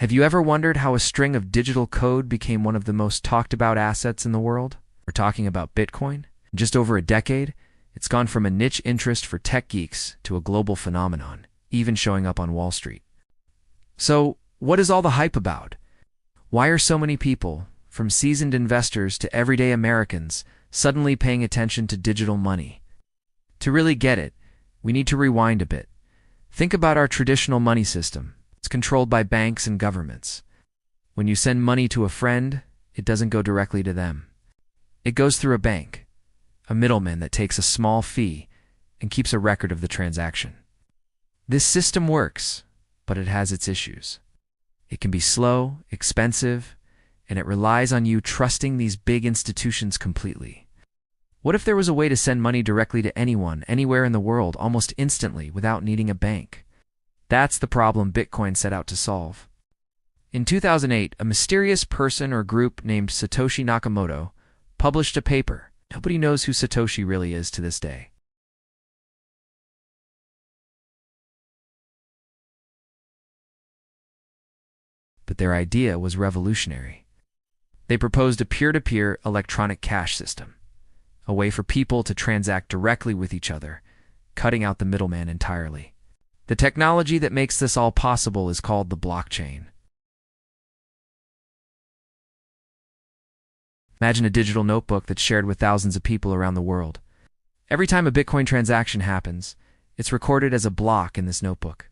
Have you ever wondered how a string of digital code became one of the most talked about assets in the world? We're talking about Bitcoin. In just over a decade, it's gone from a niche interest for tech geeks to a global phenomenon, even showing up on Wall Street. So, what is all the hype about? Why are so many people, from seasoned investors to everyday Americans, suddenly paying attention to digital money? To really get it, we need to rewind a bit. Think about our traditional money system. It's controlled by banks and governments. When you send money to a friend, it doesn't go directly to them. It goes through a bank, a middleman that takes a small fee and keeps a record of the transaction. This system works, but it has its issues. It can be slow, expensive, and it relies on you trusting these big institutions completely. What if there was a way to send money directly to anyone, anywhere in the world, almost instantly, without needing a bank? That's the problem Bitcoin set out to solve. In 2008, a mysterious person or group named Satoshi Nakamoto published a paper. Nobody knows who Satoshi really is to this day. But their idea was revolutionary. They proposed a peer-to-peer electronic cash system, a way for people to transact directly with each other, cutting out the middleman entirely. The technology that makes this all possible is called the blockchain. Imagine a digital notebook that's shared with thousands of people around the world. Every time a Bitcoin transaction happens, it's recorded as a block in this notebook.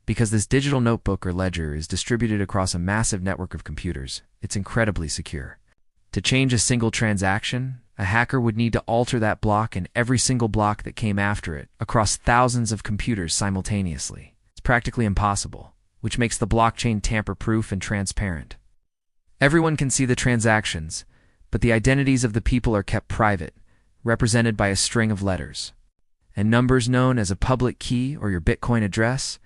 Because this digital notebook or ledger is distributed across a massive network of computers, it's incredibly secure. To change a single transaction, a hacker would need to alter that block and every single block that came after it across thousands of computers simultaneously. It's practically impossible, which makes the blockchain tamper-proof and transparent. Everyone can see the transactions, but the identities of the people are kept private, represented by a string of letters. And numbers known as a public key or your Bitcoin address.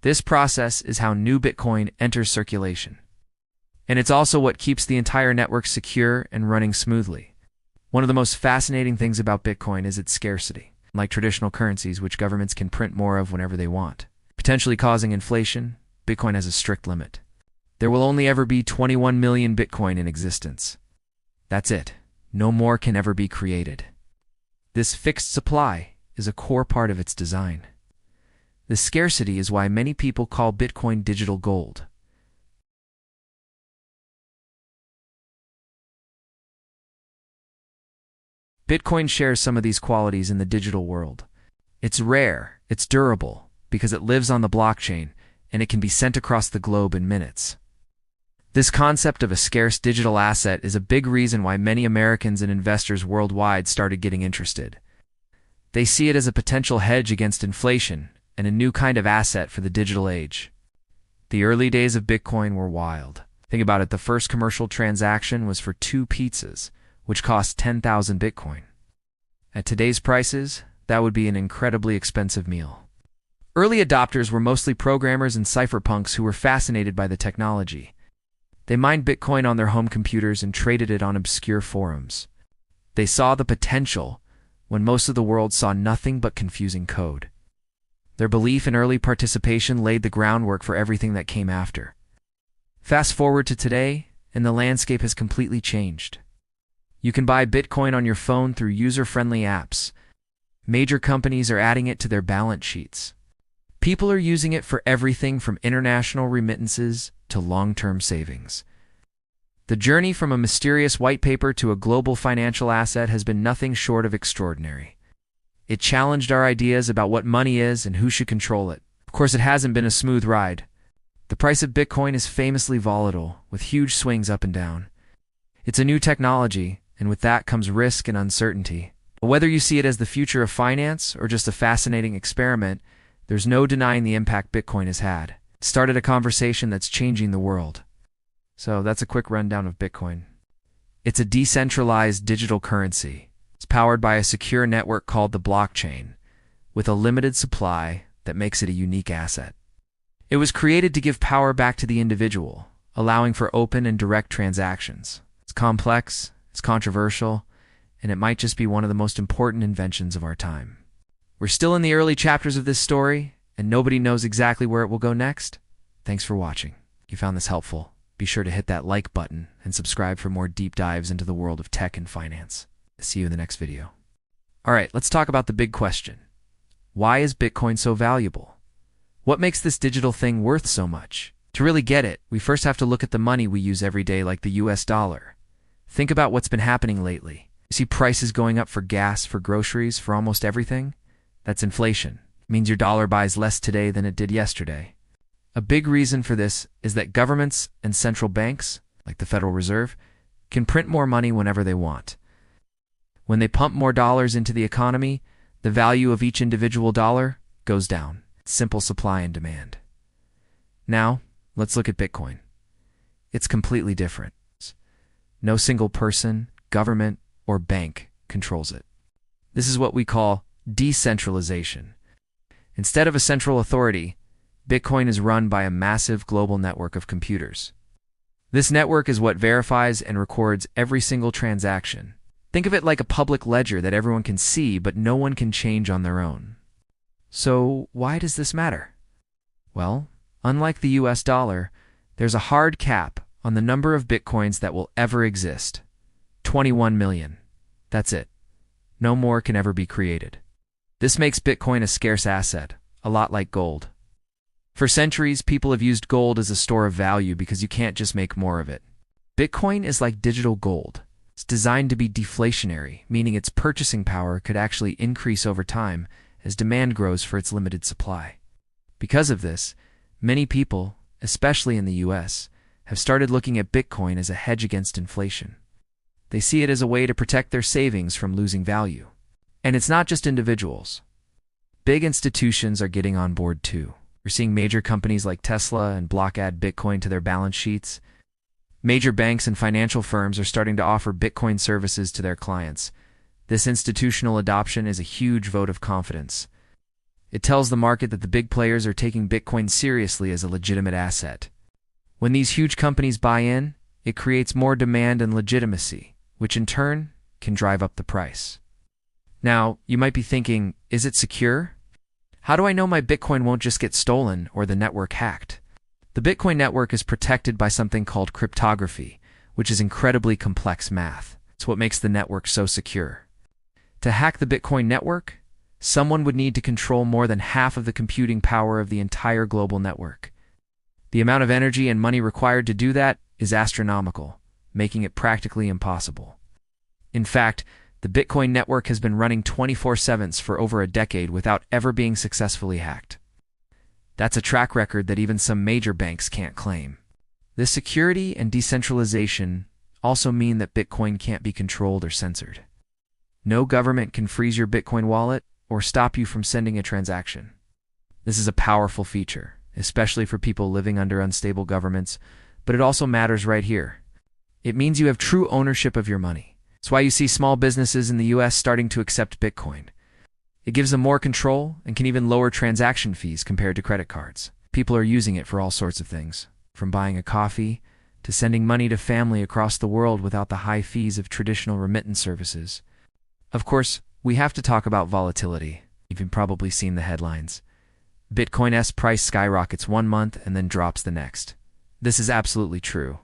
This process is how new Bitcoin enters circulation. And it's also what keeps the entire network secure and running smoothly. One of the most fascinating things about Bitcoin is its scarcity. Like traditional currencies, which governments can print more of whenever they want, potentially causing inflation, Bitcoin has a strict limit. There will only ever be 21 million Bitcoin in existence. That's it. No more can ever be created. This fixed supply is a core part of its design. The scarcity is why many people call Bitcoin digital gold. Bitcoin shares some of these qualities in the digital world. It's rare, it's durable, because it lives on the blockchain, and it can be sent across the globe in minutes. This concept of a scarce digital asset is a big reason why many Americans and investors worldwide started getting interested. They see it as a potential hedge against inflation, and a new kind of asset for the digital age. The early days of Bitcoin were wild. Think about it, the first commercial transaction was for 2 pizzas, which cost 10,000 Bitcoin. At today's prices, that would be an incredibly expensive meal. Early adopters were mostly programmers and cypherpunks who were fascinated by the technology. They mined Bitcoin on their home computers and traded it on obscure forums. They saw the potential when most of the world saw nothing but confusing code. Their belief in early participation laid the groundwork for everything that came after. Fast forward to today, and the landscape has completely changed. You can buy Bitcoin on your phone through user-friendly apps. Major companies are adding it to their balance sheets. People are using it for everything from international remittances to long-term savings. The journey from a mysterious white paper to a global financial asset has been nothing short of extraordinary. It challenged our ideas about what money is and who should control it. Of Of course, it hasn't been a smooth ride. The price of Bitcoin is famously volatile, with huge swings up and down. It's a new technology, and with that comes risk and uncertainty. But whether you see it as the future of finance or just a fascinating experiment, there's no denying the impact Bitcoin has had. It started a conversation that's changing the world. So that's a quick rundown of Bitcoin. It's a decentralized digital currency. It's powered by a secure network called the blockchain, with a limited supply that makes it a unique asset. It was created to give power back to the individual, allowing for open and direct transactions. It's complex, it's controversial, and it might just be one of the most important inventions of our time. We're still in the early chapters of this story, and nobody knows exactly where it will go next. Thanks for watching. If you found this helpful, be sure to hit that like button and subscribe for more deep dives into the world of tech and finance. See you in the next video. All right, let's talk about the big question. Why is Bitcoin so valuable? What makes this digital thing worth so much? To really get it, we first have to look at the money we use every day, like the US dollar. Think about what's been happening lately. You see prices going up for gas, for groceries, for almost everything? That's inflation. It means your dollar buys less today than it did yesterday. A big reason for this is that governments and central banks, like the Federal Reserve, can print more money whenever they want. When they pump more dollars into the economy, the value of each individual dollar goes down. Simple supply and demand. Now, let's look at Bitcoin. It's completely different. No single person, government, or bank controls it. This is what we call decentralization. Instead of a central authority, Bitcoin is run by a massive global network of computers. This network is what verifies and records every single transaction. Think of it like a public ledger that everyone can see, but no one can change on their own. So, why does this matter? Well, unlike the US dollar, there's a hard cap on the number of Bitcoins that will ever exist. 21 million. That's it. No more can ever be created. This makes Bitcoin a scarce asset, a lot like gold. For centuries, people have used gold as a store of value because you can't just make more of it. Bitcoin is like digital gold. It's designed to be deflationary, meaning its purchasing power could actually increase over time as demand grows for its limited supply. Because of this, many people, especially in the US, have started looking at Bitcoin as a hedge against inflation. They see it as a way to protect their savings from losing value. And it's not just individuals. Big institutions are getting on board too. We're seeing major companies like Tesla and Block add Bitcoin to their balance sheets. Major banks and financial firms are starting to offer Bitcoin services to their clients. This institutional adoption is a huge vote of confidence. It tells the market that the big players are taking Bitcoin seriously as a legitimate asset. When these huge companies buy in, it creates more demand and legitimacy, which in turn can drive up the price. Now, you might be thinking, is it secure? How do I know my Bitcoin won't just get stolen or the network hacked? The Bitcoin network is protected by something called cryptography, which is incredibly complex math. It's what makes the network so secure. To hack the Bitcoin network, someone would need to control more than half of the computing power of the entire global network. The amount of energy and money required to do that is astronomical, making it practically impossible. In fact, the Bitcoin network has been running 24/7 for over a decade without ever being successfully hacked. That's a track record that even some major banks can't claim. This security and decentralization also mean that Bitcoin can't be controlled or censored. No government can freeze your Bitcoin wallet or stop you from sending a transaction. This is a powerful feature, especially for people living under unstable governments, but it also matters right here. It means you have true ownership of your money. It's why you see small businesses in the US starting to accept Bitcoin. It gives them more control and can even lower transaction fees compared to credit cards. People are using it for all sorts of things, from buying a coffee to sending money to family across the world without the high fees of traditional remittance services. Of course, we have to talk about volatility. You've probably seen the headlines. Bitcoin's price skyrockets one month and then drops the next. This is absolutely true.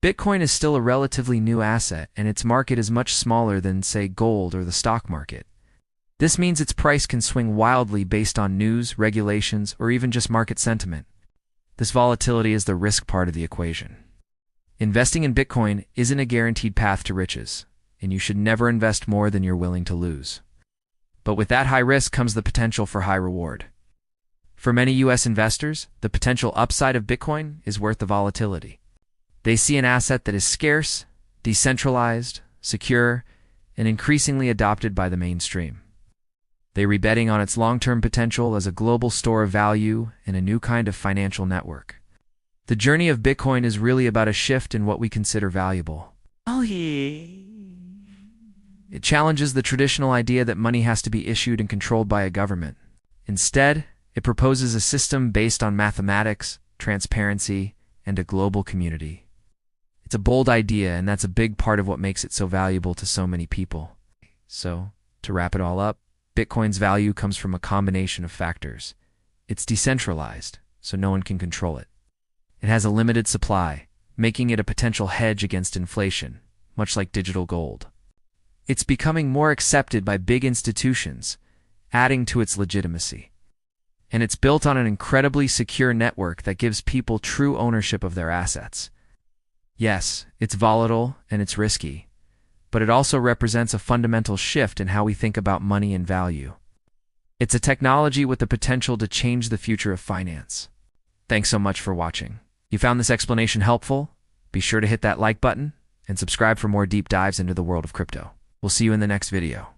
Bitcoin is still a relatively new asset, and its market is much smaller than, say, gold or the stock market. This means its price can swing wildly based on news, regulations, or even just market sentiment. This volatility is the risk part of the equation. Investing in Bitcoin isn't a guaranteed path to riches, and you should never invest more than you're willing to lose. But with that high risk comes the potential for high reward. For many U.S. investors, the potential upside of Bitcoin is worth the volatility. They see an asset that is scarce, decentralized, secure, and increasingly adopted by the mainstream. They are betting on its long-term potential as a global store of value and a new kind of financial network. The journey of Bitcoin is really about a shift in what we consider valuable. It challenges the traditional idea that money has to be issued and controlled by a government. Instead, it proposes a system based on mathematics, transparency, and a global community. It's a bold idea, and that's a big part of what makes it so valuable to so many people. So, to wrap it all up, Bitcoin's value comes from a combination of factors. It's decentralized, so no one can control it. It has a limited supply, making it a potential hedge against inflation, much like digital gold. It's becoming more accepted by big institutions, adding to its legitimacy. And it's built on an incredibly secure network that gives people true ownership of their assets. Yes, it's volatile and it's risky, but it also represents a fundamental shift in how we think about money and value. It's a technology with the potential to change the future of finance. Thanks so much for watching. You found this explanation helpful? Be sure to hit that like button and subscribe for more deep dives into the world of crypto. We'll see you in the next video.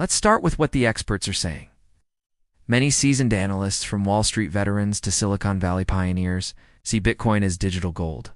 Let's start with what the experts are saying. Many seasoned analysts, from Wall Street veterans to Silicon Valley pioneers, see Bitcoin as digital gold.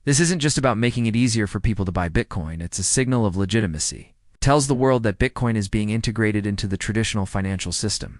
This isn't just about making it easier for people to buy Bitcoin, it's a signal of legitimacy. It tells the world that Bitcoin is being integrated into the traditional financial system.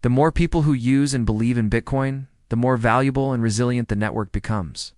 The more people who use and believe in Bitcoin, the more valuable and resilient the network becomes.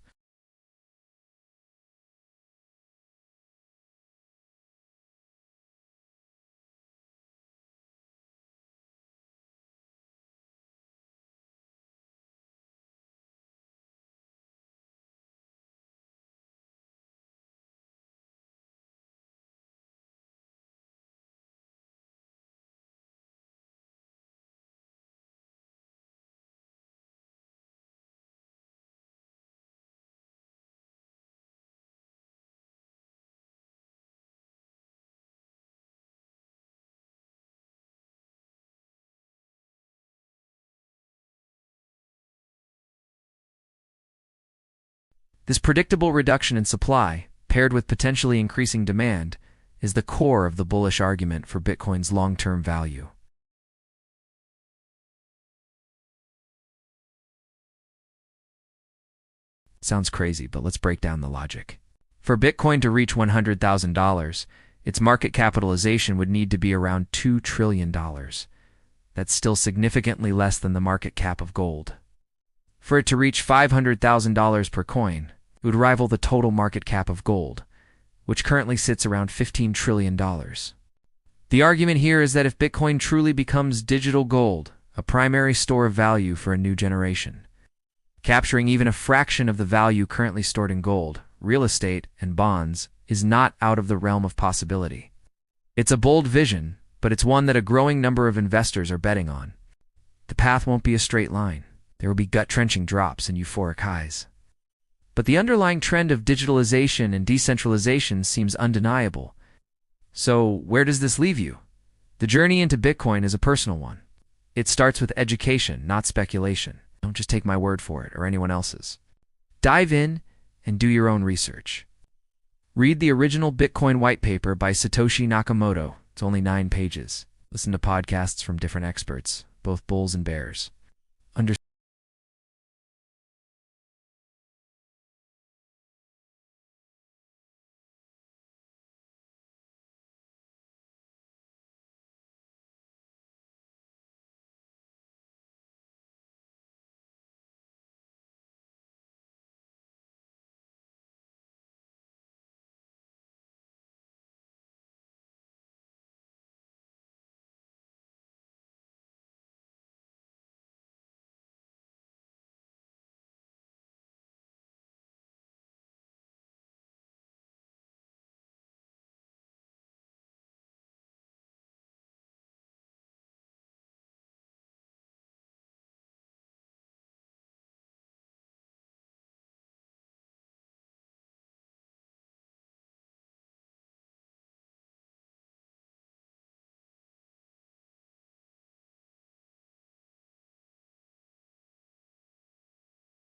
This predictable reduction in supply, paired with potentially increasing demand, is the core of the bullish argument for Bitcoin's long-term value. Sounds crazy, but let's break down the logic. For Bitcoin to reach $100,000, its market capitalization would need to be around $2 trillion. That's still significantly less than the market cap of gold. For it to reach $500,000 per coin, it would rival the total market cap of gold, which currently sits around $15 trillion. The argument here is that if Bitcoin truly becomes digital gold, a primary store of value for a new generation, capturing even a fraction of the value currently stored in gold, real estate, and bonds is not out of the realm of possibility. It's a bold vision, but it's one that a growing number of investors are betting on. The path won't be a straight line. There will be gut-wrenching drops and euphoric highs. But the underlying trend of digitalization and decentralization seems undeniable. So where does this leave you? The journey into Bitcoin is a personal one. It starts with education, not speculation. Don't just take my word for it or anyone else's. Dive in and do your own research. Read the original Bitcoin white paper by Satoshi Nakamoto. It's only 9 pages. Listen to podcasts from different experts, both bulls and bears.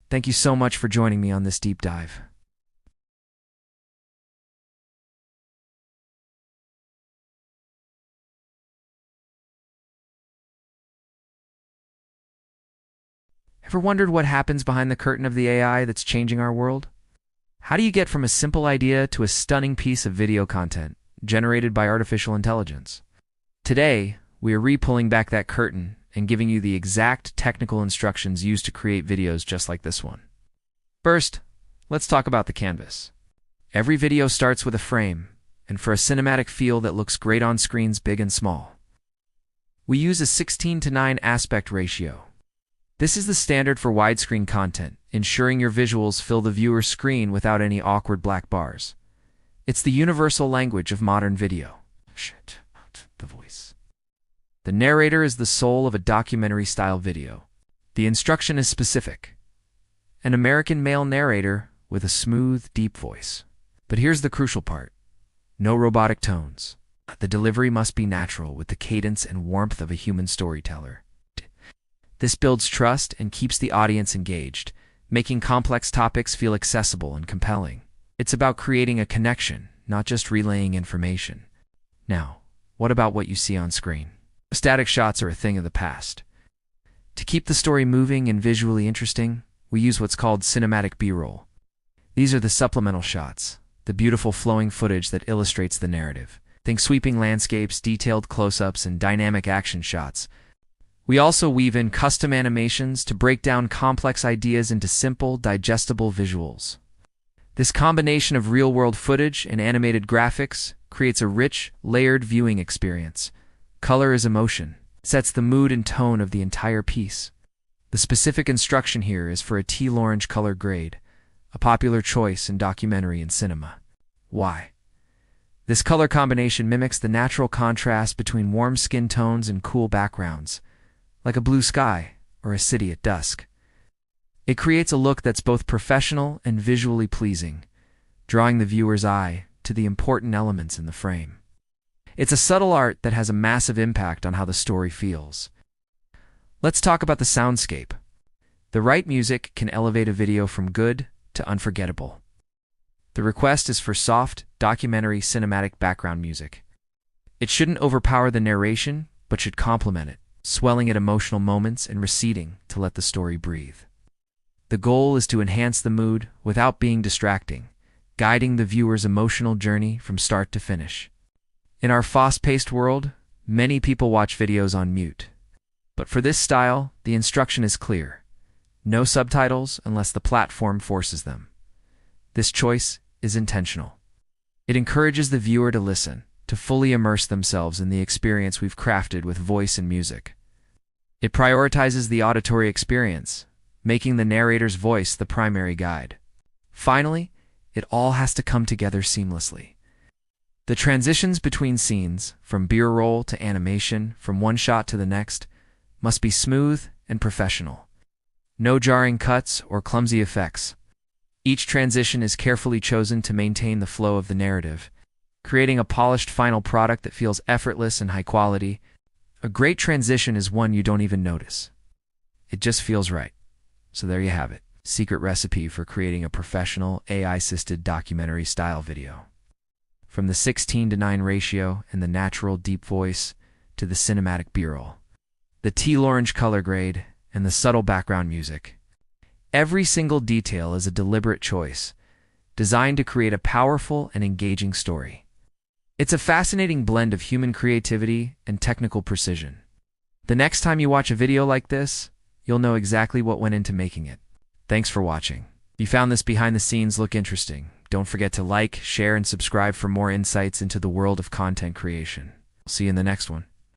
Thank you so much for joining me on this deep dive. Ever wondered what happens behind the curtain of the AI that's changing our world? How do you get from a simple idea to a stunning piece of video content generated by artificial intelligence? Today, we are re-pulling back that curtain and giving you the exact technical instructions used to create videos just like this one. First, let's talk about the canvas. Every video starts with a frame, and for a cinematic feel that looks great on screens big and small, we use a 16:9 aspect ratio. This is the standard for widescreen content, ensuring your visuals fill the viewer's screen without any awkward black bars. It's the universal language of modern video. The voice. The narrator is the soul of a documentary-style video. The instruction is specific. An American male narrator with a smooth, deep voice. But here's the crucial part. No robotic tones. The delivery must be natural with the cadence and warmth of a human storyteller. This builds trust and keeps the audience engaged, making complex topics feel accessible and compelling. It's about creating a connection, not just relaying information. Now, what about what you see on screen? Static shots are a thing of the past. To keep the story moving and visually interesting, we use what's called cinematic B-roll. These are the supplemental shots, the beautiful flowing footage that illustrates the narrative. Think sweeping landscapes, detailed close-ups, and dynamic action shots. We also weave in custom animations to break down complex ideas into simple, digestible visuals. This combination of real-world footage and animated graphics creates a rich, layered viewing experience. Color is emotion, sets the mood and tone of the entire piece. The specific instruction here is for a teal-orange color grade, a popular choice in documentary and cinema. Why? This color combination mimics the natural contrast between warm skin tones and cool backgrounds, like a blue sky or a city at dusk. It creates a look that's both professional and visually pleasing, drawing the viewer's eye to the important elements in the frame. It's a subtle art that has a massive impact on how the story feels. Let's talk about the soundscape. The right music can elevate a video from good to unforgettable. The request is for soft, documentary cinematic background music. It shouldn't overpower the narration, but should complement it, swelling at emotional moments and receding to let the story breathe. The goal is to enhance the mood without being distracting, guiding the viewer's emotional journey from start to finish. In our fast-paced world, many people watch videos on mute. But for this style, the instruction is clear. No subtitles unless the platform forces them. This choice is intentional. It encourages the viewer to listen, to fully immerse themselves in the experience we've crafted with voice and music. It prioritizes the auditory experience, making the narrator's voice the primary guide. Finally, it all has to come together seamlessly. The transitions between scenes, from B-roll to animation, from one shot to the next, must be smooth and professional. No jarring cuts or clumsy effects. Each transition is carefully chosen to maintain the flow of the narrative, creating a polished final product that feels effortless and high quality. A great transition is one you don't even notice. It just feels right. So there you have it. Secret recipe for creating a professional AI-assisted documentary-style video. From the 16:9 ratio and the natural deep voice to the cinematic B-roll, the teal-orange color grade, and the subtle background music. Every single detail is a deliberate choice, designed to create a powerful and engaging story. It's a fascinating blend of human creativity and technical precision. The next time you watch a video like this, you'll know exactly what went into making it. Thanks for watching. If you found this behind the scenes look interesting, don't forget to like, share, and subscribe for more insights into the world of content creation. I'll see you in the next one.